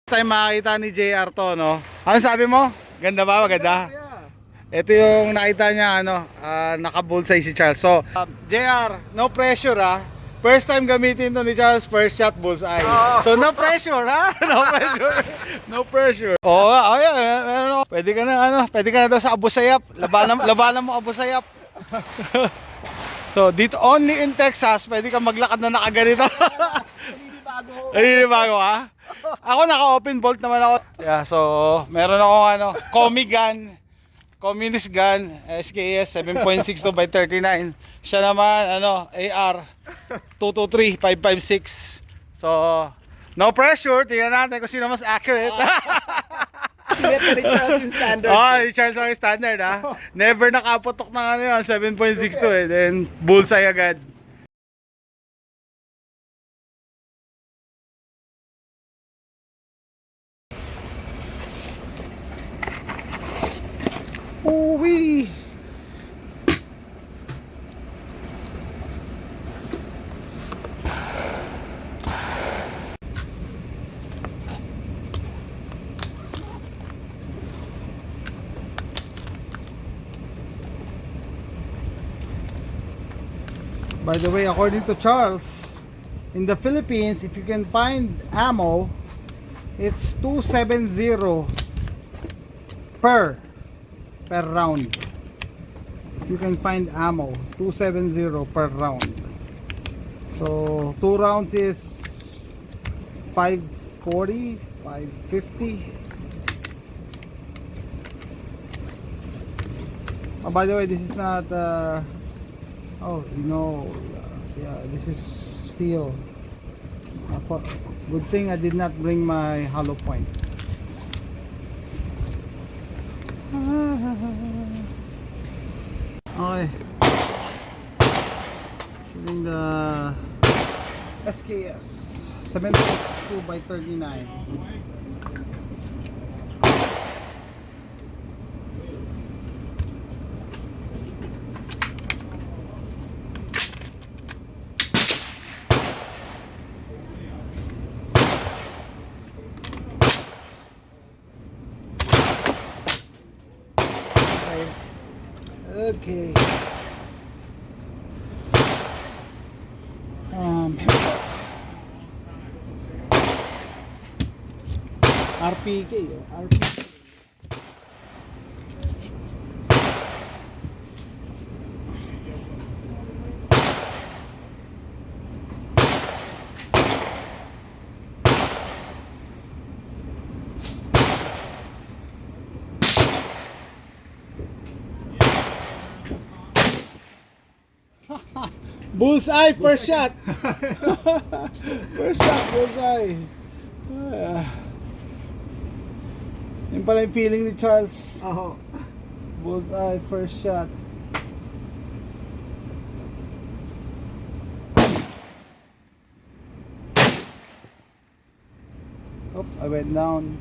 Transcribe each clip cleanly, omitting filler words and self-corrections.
Tayo makakita ni JR to, no? Ano sabi mo? Ganda ba? Maganda? Ito yung nakita niya, naka-bullseye si Charles. So, JR, no pressure First time gamitin to ni Charles, first shot bullseye. So, no pressure No pressure. No pressure. Oo, yeah. Pwede ka na, pwede ka na daw sa Abu Sayyaf. Labanan mo Abu Sayyaf. So, dito only in Texas, pwede ka maglakad na nakaganito. Hindi bago ha? Ako naka-open bolt naman ako. Yeah, so meron ako Comi gun, communist gun, SKS 7.62 by 39. Siya naman AR 223 556. So no pressure, tingnan natin kung sino mas accurate. Ni Charles yung standard. Charles ang standard Never nakaputok ng 7.62 then bullseye agad. Uwi. By the way, according to Charles, in the Philippines, if you can find ammo, it's 270 per round. If you can find ammo, 270 per round. So 2 rounds is 540, 550. By the way, this is not yeah, this is steel. Good thing I did not bring my hollow point. Okay. Shooting the SKS 7.62 by 39. Okay. RPK. Bullseye, first shot. First shot, bullseye. Yan pala yung feeling ni Charles. Bullseye, first shot. Oh, I went down.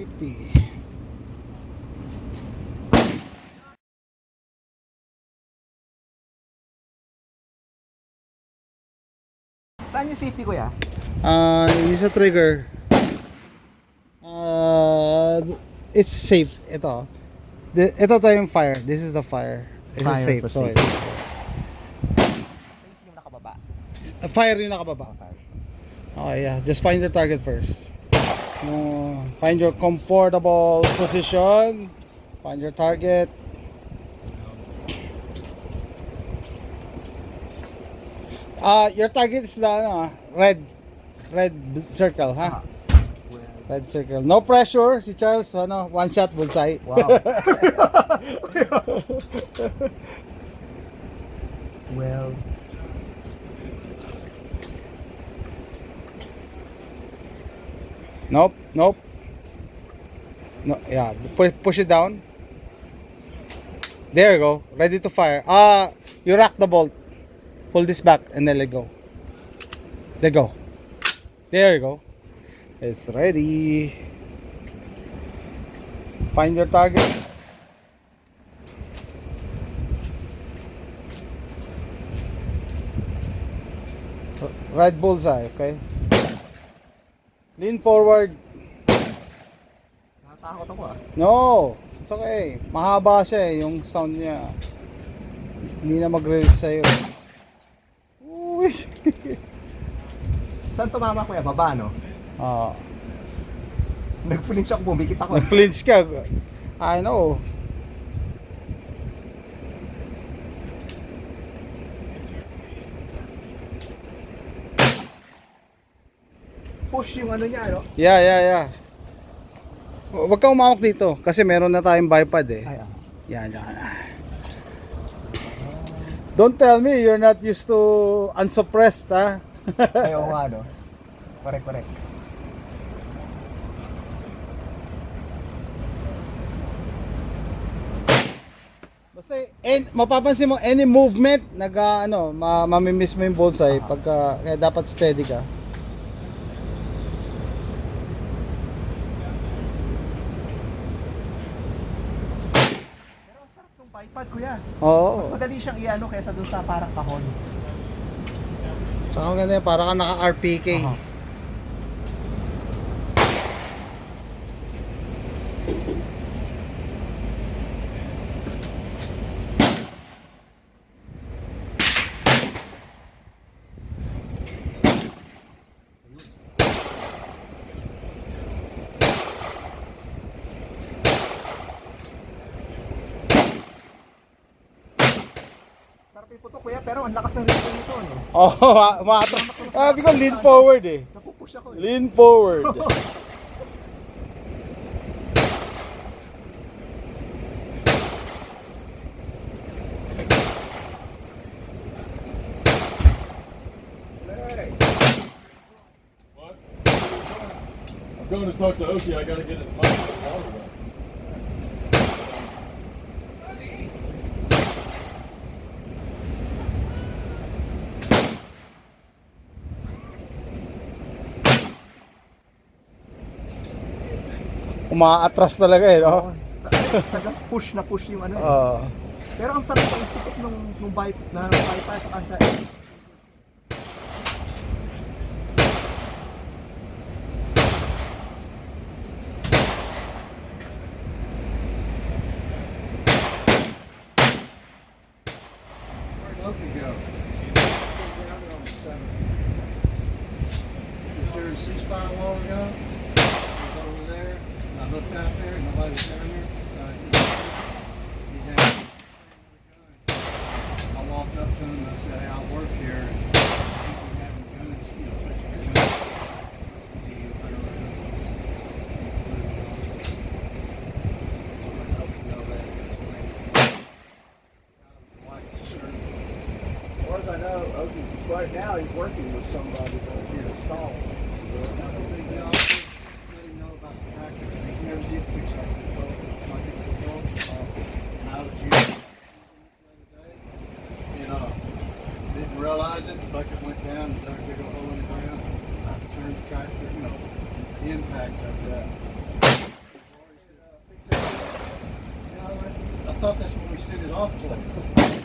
Safety. Saan yung safety, kuya? Yung sa trigger. It's safe. Ito. Ito tayo yung fire. This is the fire. This is Fire safe. to So, safe. Safety yung nakababa. fire yung nakababa. Okay, yeah. Just find your target first. Find your comfortable position. Find your target. Your target is the red circle, ha? Red circle. No pressure. Si Charles, one shot bullseye. Wow. Well, Nope. No, yeah. Push it down. There you go. Ready to fire. You rack the bolt. Pull this back and then let go. Let go. There you go. It's ready. Find your target. Right bullseye, okay? Lean forward. nakatakot ako ah. No, it's okay. Mahaba siya yung sound niya. Hindi na mag-relate sa'yo. Uy. Saan tumama, kuya? Baba, no? Ah, Nag-flinch ako, bumikit ako. nag-flinch ka. I know. Push yung ano niya, no? Yeah. Huwag kang umawak dito kasi meron na tayong bipod eh. Ay, Yan. Don't tell me you're not used to unsuppressed, ha? Ayaw nga, no? Correct. Basta, mapapansin mo, any movement, mamimiss mo yung bullseye pagka, kaya dapat steady ka. Pero ang sarap ng bipod, kuya. Oo. Mas madali siyang i-ano kaysa dun sa parang kahon. Tsaka maganda yan, para ka naka-RPK. Aha. Sarap yung puto, kuya, pero ang lakas ng rin nito, no? Umatras. Sabi ko, lean forward eh. Napupush ako, eh. Lean forward. I'm going to talk to Oki. I got to get his mic. Umaatras talaga eh, no? Talagang push na push yung ano, eh. Oo. Pero ang sarap ng tutok nung bipod sa kanta. Where'd Loki go? Was there a ceasefire a while ago? Was over there. I looked out there, nobody was down there. He's out. I walked up to him and I said, hey, I work here. People having guns, such guns. He was like, white shirt. As far as I know, right now he's working with somebody to install. I don't think they all let him know about the tractor. They never did fix that control, like it control. And I was using it the other day. And didn't realize it. The bucket went down and dug a big old hole in the ground. I turned the tractor, the impact of that. off for. Fix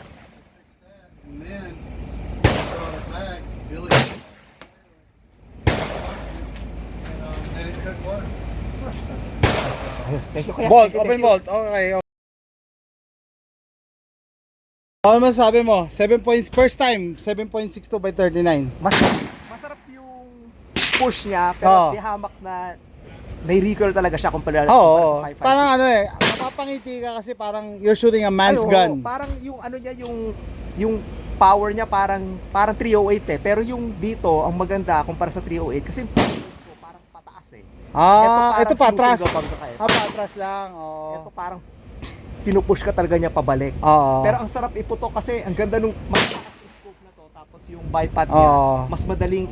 that, and then brought it back. Billy, and then it couldn't work. Ayos, thank you kuya. Bolt, Thank you, open thank you. bolt. Okay. Ano masasabi mo? 7 points, first time, 7.62 by 39. Masarap yung push niya, pero Oo. di hamak na may recoil talaga siya kumpara Oo, sa 5.56. parang ano mapapangiti ka kasi parang you're shooting a man's Ay, oo, gun. parang yung ano niya, yung power niya parang 308 pero yung dito, ang maganda kumpara sa 308 kasi parang pataas eh. Ito pa, atras. sinusugabang ka eh. Patras lang. Ito parang pinupush ka talaga niya pabalik. Oo. Pero ang sarap iputok kasi ang ganda nung mataas yung scope na to tapos yung bipod niya, Oo. mas madaling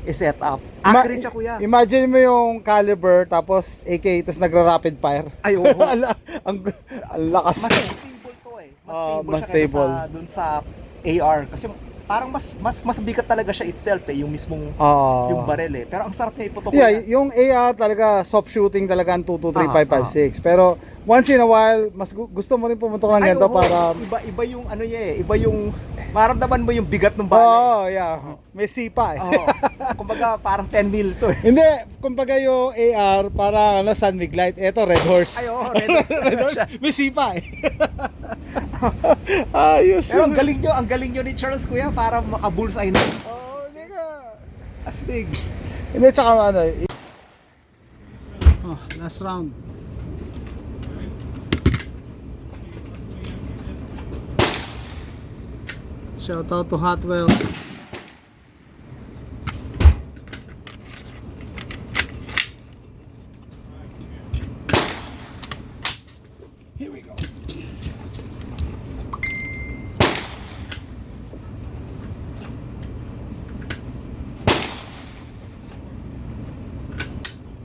i-set up. Accurate siya kuya. Imagine mo yung caliber tapos AK tapos nagra-rapid fire. Ay, oo. ang lakas. Mas stable to eh. Mas Oo, stable mas siya kaysa stable. dun sa AR kasi parang mas bigat talaga siya itself eh, yung mismong Oo. yung barrel eh. Pero ang sarap niya iputok Yeah, kuya. yung AR talaga soft shooting talaga ang 2, 2, 3, Ah, 5, 5, 6. Pero once in a while, mas gusto mo rin pumuntok ng Ay, ganito oo. para iba yung ano niya eh. Iba yung maramdaman mo yung bigat ng bala. eh. Oo, yeah. May sipa eh. Oo. Kumbaga parang 10 mil to eh. Hindi, kumbaga yung AR parang Sun Mig Light. Ito, Red Horse. Ay, oo, Red Horse. Red Horse, may sipa eh. Ayos. Pero ang galing nyo ni Charles kuya para maka-bullseye na. Oh, hindi ka. Astig. Hindi, tsaka ano. Last round. Shout out to Hotwell. Here we go.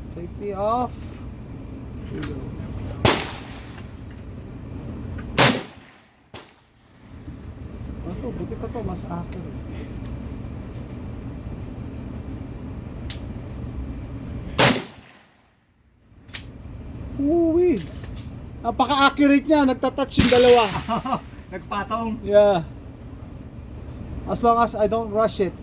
Safety off. Here we go. Ito, buti pa to, mas accurate. Uwi. Napaka-accurate niya, nagtatouch yung dalawa. Nagpatong. Yeah. As long as I don't rush it.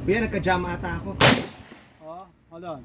Kuya, nagka-jam ata ako. Oh, hold on.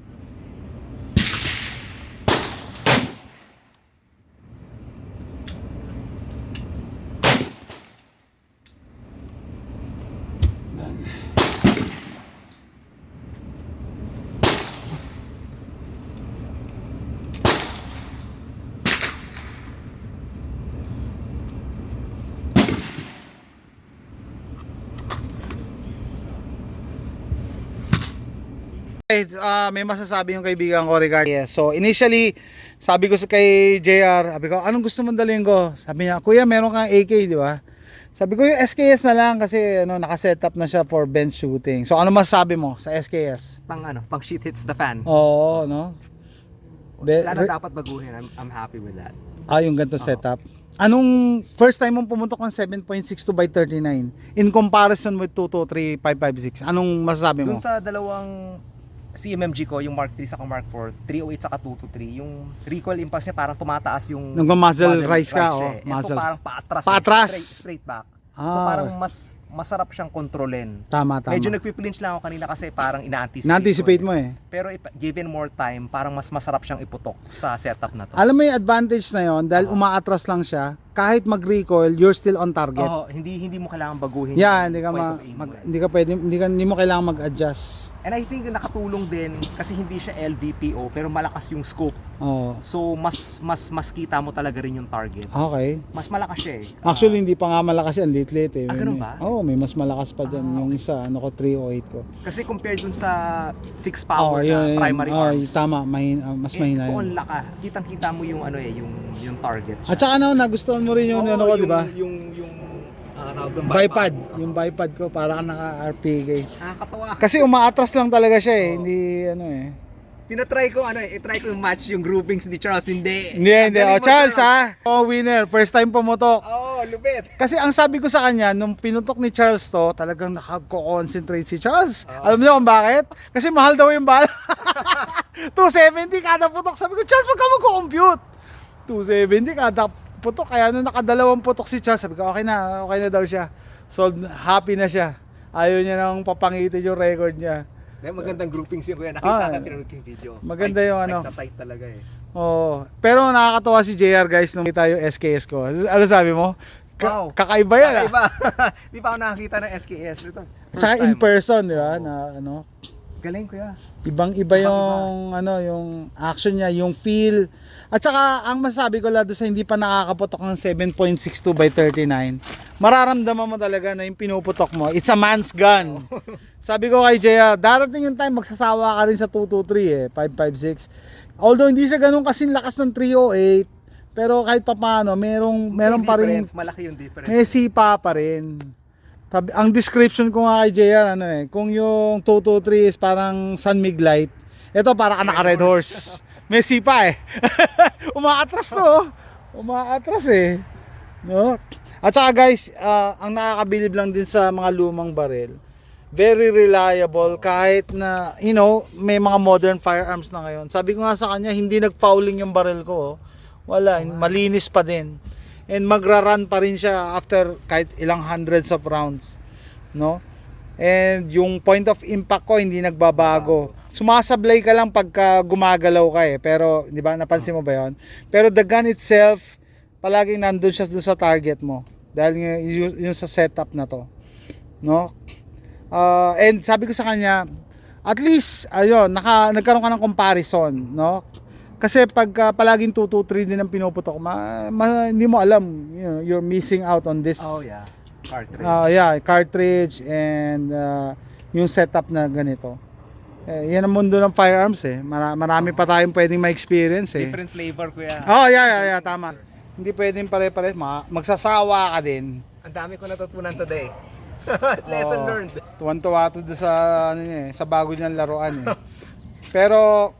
May masasabi yung kaibigan ko regarding yes. So initially, sabi ko kay JR, sabi ko, anong gusto mong dalhin ko? Sabi niya, kuya, meron kang AK, di ba? Sabi ko, yung SKS na lang kasi naka-setup na siya for bench shooting. So ano masasabi mo sa SKS? Pang shit hits the fan. Oo, no? Wala na dapat baguhin. I'm happy with that. Yung ganito setup. Anong first time mong pumuntok ng 7.62 by 39 in comparison with 223, 556? Anong masasabi mo? Dun sa dalawang CMMG ko, yung Mark 3 sa Mark 4, 308 saka 223, yung recoil impulse niya parang tumataas yung Nagma-muzzle rise ka, siya eh. muzzle. Ito parang paatras. Paatras. Straight back. So parang mas masarap siyang kontrolin. Tama. Medyo nagpiplinch lang ako kanina kasi parang Na-anticipate mo eh. Pero given more time, parang mas masarap siyang iputok sa setup na to. Alam mo yung advantage na yon dahil umaatras lang siya, kahit mag-recoil, you're still on target. Hindi mo kailangan baguhin. Yeah, yung hindi ka point of aim mo eh. hindi mo kailangan mag-adjust. And I think nakatulong din kasi hindi siya LVPO pero malakas yung scope. Oh. So mas kita mo talaga rin yung target. Okay. Mas malakas siya eh. Actually, hindi pa nga malakas yan, lit eh. ganun ba? Oo, mo, may mas malakas pa dyan. Yung isa, ano ko, 308 ko. Kasi compared dun sa 6 power na primary arms. Tama, mas mahina Ito yun. ang laka. Kitang-kita mo yung ano eh, yung target. At saka nagustuhan mo rin yung Oo, ano ko, di ba? Yung tawag doon, Bipod. Yung bipod ko, para kang naka-RPK. Nakakatawa. Kasi umaatras lang talaga siya eh. Hindi, ano eh. Tinatry ko i-try ko yung match yung groupings ni Charles. Hindi. Hindi. Ang galing Oh, mo, Charles ha. Oh, winner. First time pumutok. Oo, lupit. Kasi ang sabi ko sa kanya, nung pinutok ni Charles to, talagang nakako-concentrate si Charles. Alam niyo kung bakit? Kasi mahal daw yung bala. 270 kada putok. Sabi ko, Charles, wag ka mag-compute. 270 kada putok. Kaya nung nakadalawang putok si Charles, sabi ko, okay na daw siya. So, happy na siya. Ayaw niya nang papangitin yung record niya. Magandang groupings yun kuya. Nakita ka pinanood ko yung video. Maganda yung ano. Tight na tight talaga eh. Oo. Pero nakakatawa si JR guys nung kita yung SKS ko. Ano sabi mo? Wow. Kakaiba yan ah. Kakaiba. Di pa ako nakakita ng SKS. Ito, first Tsaka in time. person, di ba? Na ano, Galing kuya. ibang-iba yung ano, yung action niya, yung feel. At saka ang masasabi ko lado sa hindi pa nakakaputok ng 7.62 by 39, mararamdaman mo talaga na yung pinuputok mo, it's a man's gun. Sabi ko kay Jaya, darating yung time magsasawa ka rin sa 223 eh, 556. Although hindi siya ganun kasing lakas ng 308, pero kahit papaano, meron pa rin, Difference, malaki yung difference. may sipa pa rin. Ang description ko nga kay JR, ano eh, kung yung 223 is parang San Mig Light, ito para ka naka Red Horse. May sipa eh. Umaatras to. Umaatras eh. No? At saka guys, ang nakakabilib lang din sa mga lumang baril, very reliable kahit na, you know, may mga modern firearms na ngayon. Sabi ko nga sa kanya, hindi nag-fouling yung baril ko. Oh. Wala, malinis pa din. And magra-run pa rin siya after kahit ilang hundreds of rounds, no? And yung point of impact ko hindi nagbabago. Sumasablay ka lang pagka gumagalaw ka eh. Pero, di ba, napansin mo ba yun? Pero the gun itself, palaging nandun siya doon sa target mo. Dahil yung sa setup na to, no? And sabi ko sa kanya, at least, ayun, nagkaroon ka ng comparison, no? Kasi pag palaging 223 din ang pinuputok, hindi mo alam, you know, you're missing out on this. Oh yeah, cartridge. Cartridge and yung setup na ganito. Yan ang mundo ng firearms eh. Marami pa tayong pwedeng ma-experience eh. Different flavor kuya. Yeah, tama. Hindi pwedeng pare-pare, magsasawa ka din. Ang dami ko natutunan today. Lesson learned. Tuwan-tuwa to sa ano niya sa bago niyang laruan eh. Pero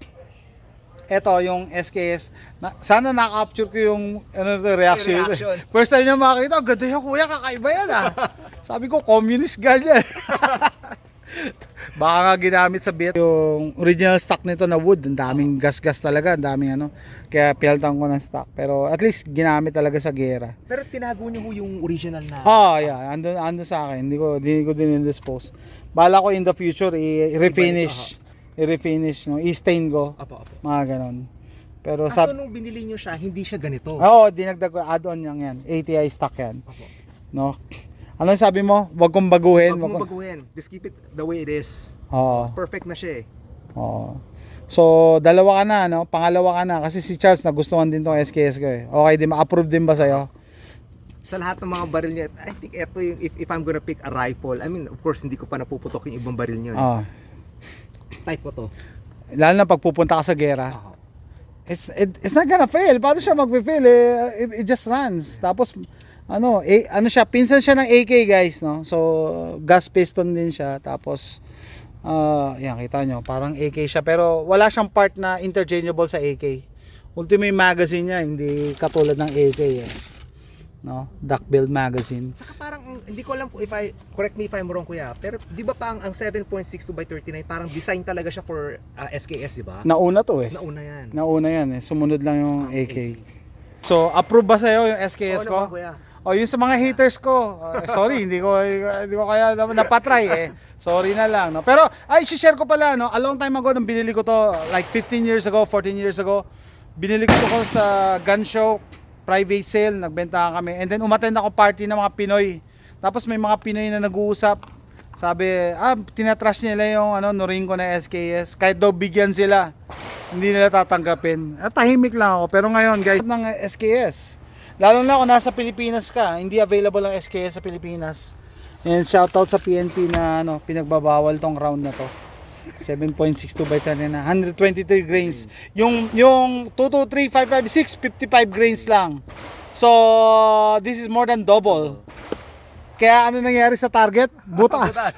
eto yung SKS, sana na-capture ko yung reaction. First time niya makita, ganda yung kuya, kakaiba yan ah. Sabi ko, communist gun yan. Baka nga ginamit sa bit. Yung original stock nito na wood, ang daming gas-gas talaga, ang daming ano. Kaya piltan ko ng stock. Pero at least ginamit talaga sa gera. Pero tinago niyo ho yung original na. Yeah, andun sa akin. Hindi ko din indispose. Bala ko in the future i-refinish, no, i-stain ko. Apo. Mga ganon. Pero Kaso nung binili niyo siya, hindi siya ganito. dinagdag ko, add-on yan. ATI stock yan. Apo. No? Ano sabi mo? Huwag kong baguhin. Huwag mong baguhin. Just keep it the way it is. Oo. Perfect na siya eh. Oo. So, dalawa ka na, no? Pangalawa ka na. Kasi si Charles nagustuhan din tong SKS ko eh. Okay din, ma-approve din ba sa'yo? Sa lahat ng mga baril niya, I think ito yung, if I'm gonna pick a rifle, I mean, of course, hindi ko pa napuputok yung ibang baril niya. Oo. Type ko to. Lalo na pag pupunta ka sa gera. Oo. It's not gonna fail. Paano siya mag-fail eh? It just runs. Tapos ano siya, pinsan siya ng AK guys, no? So gas piston din siya. Tapos yan kita nyo, parang AK siya pero wala siyang part na interchangeable sa AK. Ultimate magazine niya, hindi katulad ng AK eh. No? Duck build magazine. Saka parang, hindi ko alam if correct me if I'm wrong kuya, pero di ba ang 7.62 by 39, parang design talaga siya for SKS, di ba? Nauna to eh. Nauna yan. Sumunod lang yung AK. So, approve ba sa'yo yung SKS Oo ko? naman, kuya. Yung sa mga haters ko, sorry, hindi ko kaya napatry eh. Sorry na lang, no. Pero share ko pala, no, a long time ago nung binili ko to, like 15 years ago, 14 years ago, binili ko sa gun show, private sale, nagbenta kami. And then umattend ako party ng mga Pinoy. Tapos may mga Pinoy na nag-uusap. Sabi, tinatrash nila yung Norinco na SKS. Kahit daw bigyan sila, hindi nila tatanggapin. Tahimik lang ako. Pero ngayon, guys, ng SKS. Lalo na kung nasa Pilipinas ka, hindi available ang SKS sa Pilipinas. And shoutout sa PNP na ano, pinagbabawal tong round na to. 7.62 by 10 na 123 grains. Yung 2, 2, 3, 5, 5, 6, 55 grains lang. So, this is more than double. Kaya ano nangyari sa target? Butas.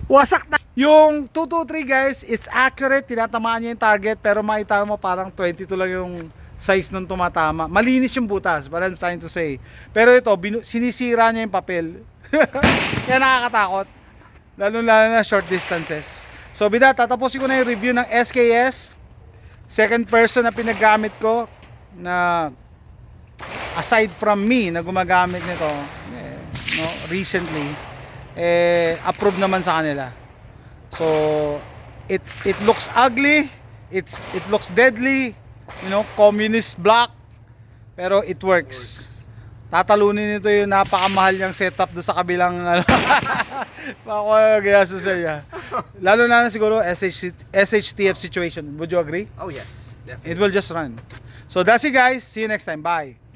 Wasak na. Yung 2, 2, 3 guys, it's accurate. Tinatamaan niya yung target. Pero makita mo parang 22 lang yung size nung tumatama. Malinis yung butas, but I'm trying to say. Pero ito, sinisira niya yung papel. Kaya nakakatakot. Lalo na short distances. So, bida, tatapusin ko na yung review ng SKS. Second person na pinagamit ko na aside from me na gumagamit nito recently, approved naman sa kanila. So, it looks ugly, it looks deadly, communist block, pero it works. Tatalunin nito yung napakamahal niyang setup doon sa kabilang gayaso sa iya. Lalo na siguro SHTF situation. Would you agree? Oh yes, definitely. It will just run. So that's it guys. See you next time. Bye.